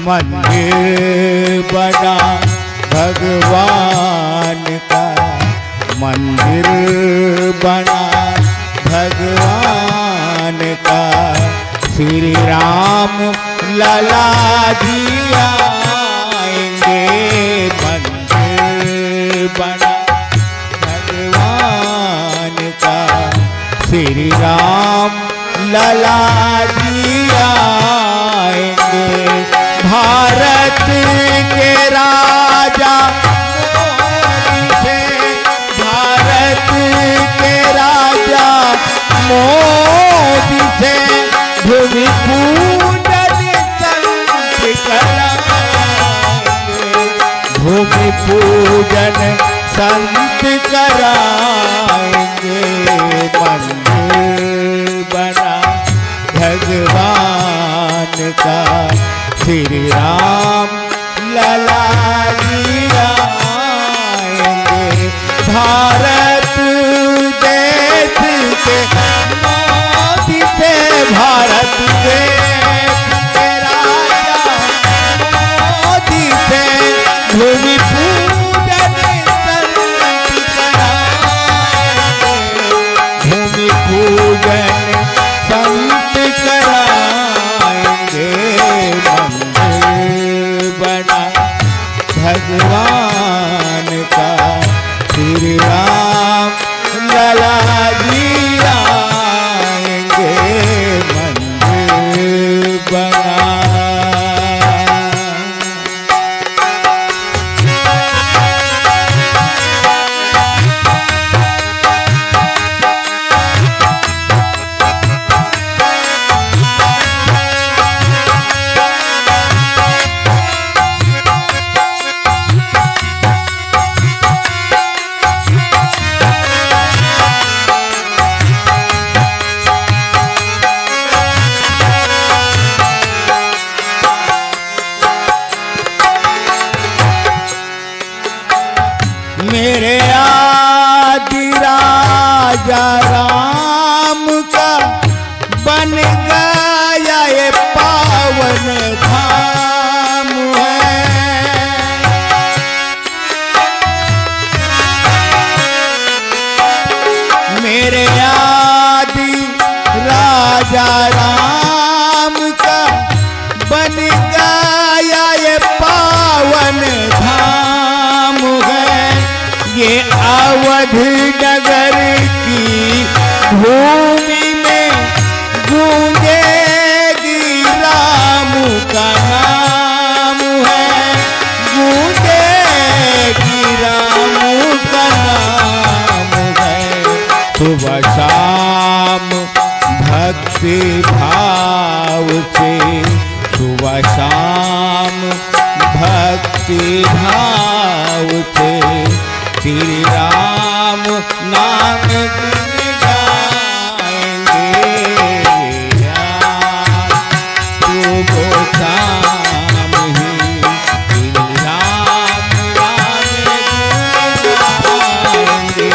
मंदिर बना भगवान का, मंदिर बना भगवान का, श्री राम लला जी आएंगे। मंदिर बना भगवान का, श्री राम लला जी आएंगे। भारत के राजा मोदी से, भारत के राजा मोदी से भूमि पूजन संत कराएंगे। भूमि पूजन संत कराएंगे। मंदिर बना भगवान का, श्री राम लला जी आएंगे। भारत देश के मोदी से, भारत देश के राजा मोदी से भूमि पूजन संत कराएंगे। भूमि पूजन संत कराएंगे। भगवान का, श्री राम लला जी आएंगे। मंदिर बना मेरे आदि राजा राम का बन गया ये पावन धाम है। मेरे आदि राजा राम का बन गया ये पावन धाम है। ये अवध नगर की भूमि में गूंजेगी राम का नाम है। गूंजेगी राम का नाम है। सुबह शाम भक्ति भाव से, सुबह शाम भक्ति भाव से श्री राम नाम गुण गाएंगे। सुबह शाम ही श्री राम नाम गुण गाएंगे।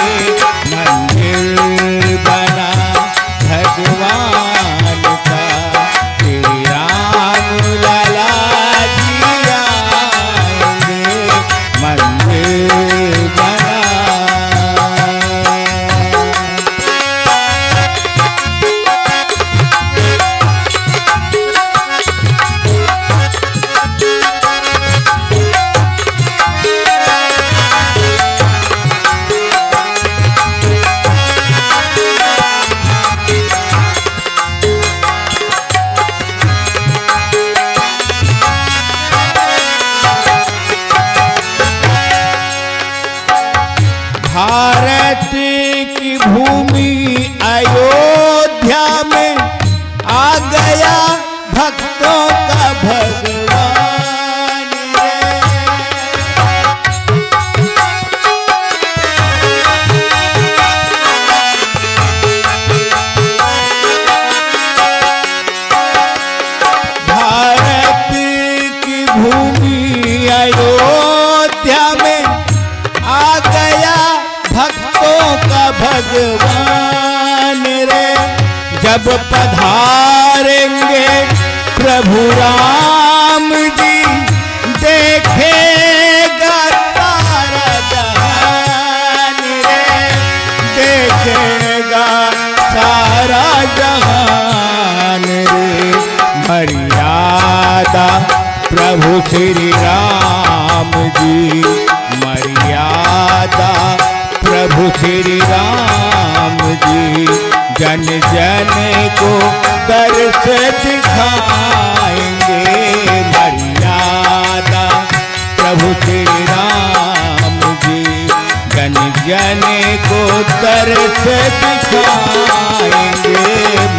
मंदिर बना भगवान का, श्री राम लला जी आएंगे। मंदिर भूमि अयोध्या में आ गया भक्तों का भगवान रे। जब पधारेंगे प्रभु राम जी, देखेगा सारा जहान रे, देखेगा सारा जहान रे। मर्यादा प्रभु श्री राम जी, मर्यादा प्रभु श्री राम जी, जन जन को दर्श दिखाएंगे। मर्यादा प्रभु श्री राम जी, जन जन को दर्श दिखाएंगे।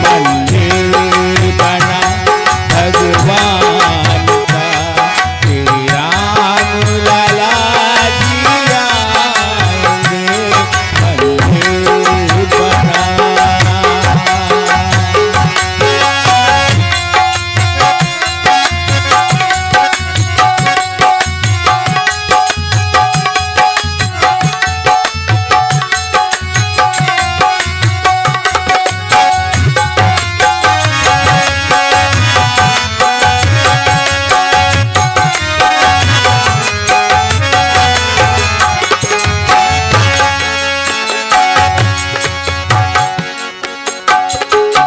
मंदिर बना भगवान का, श्री राम लला जी आएंगे। मंदिर बना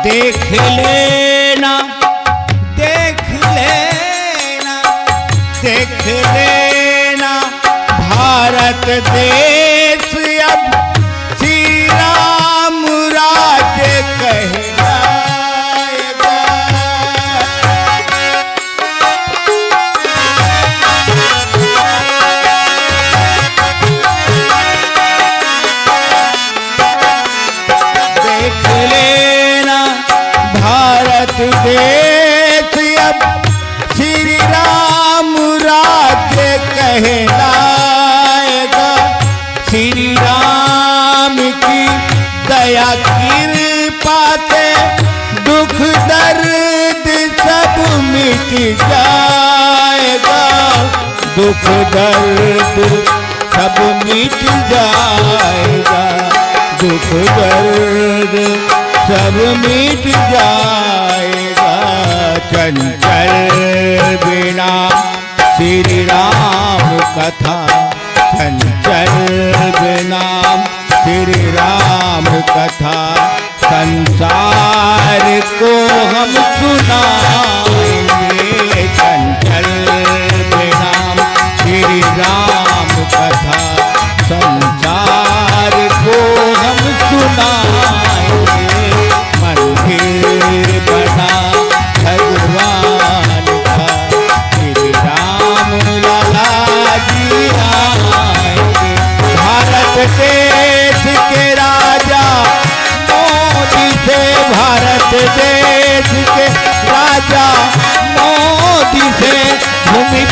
देख लेना, देख लेना, देख लेना भारत देश अब श्री राम राज्य कहलाएगा। देख लेना भारत देश अब श्री राम राज्य कहलाएगा। श्री राम की दया कृपा से दुख दर्द सब मिट जाएगा। दुख दर्द सब मिट जाएगा। दुख दर्द सब मिट जाएगा। चंचल बिना श्री राम कथा, चंचल बिना श्री राम कथा, संसार को हम सुनाएंगे। चंचल बिना श्री राम कथा, संसार को हम सुनाएंगे। मंदिर बना भगवान का, श्री राम लला जी आएंगे। भारत देश के राजा मोदी से, भारत देश के राजा मोदी से भूमि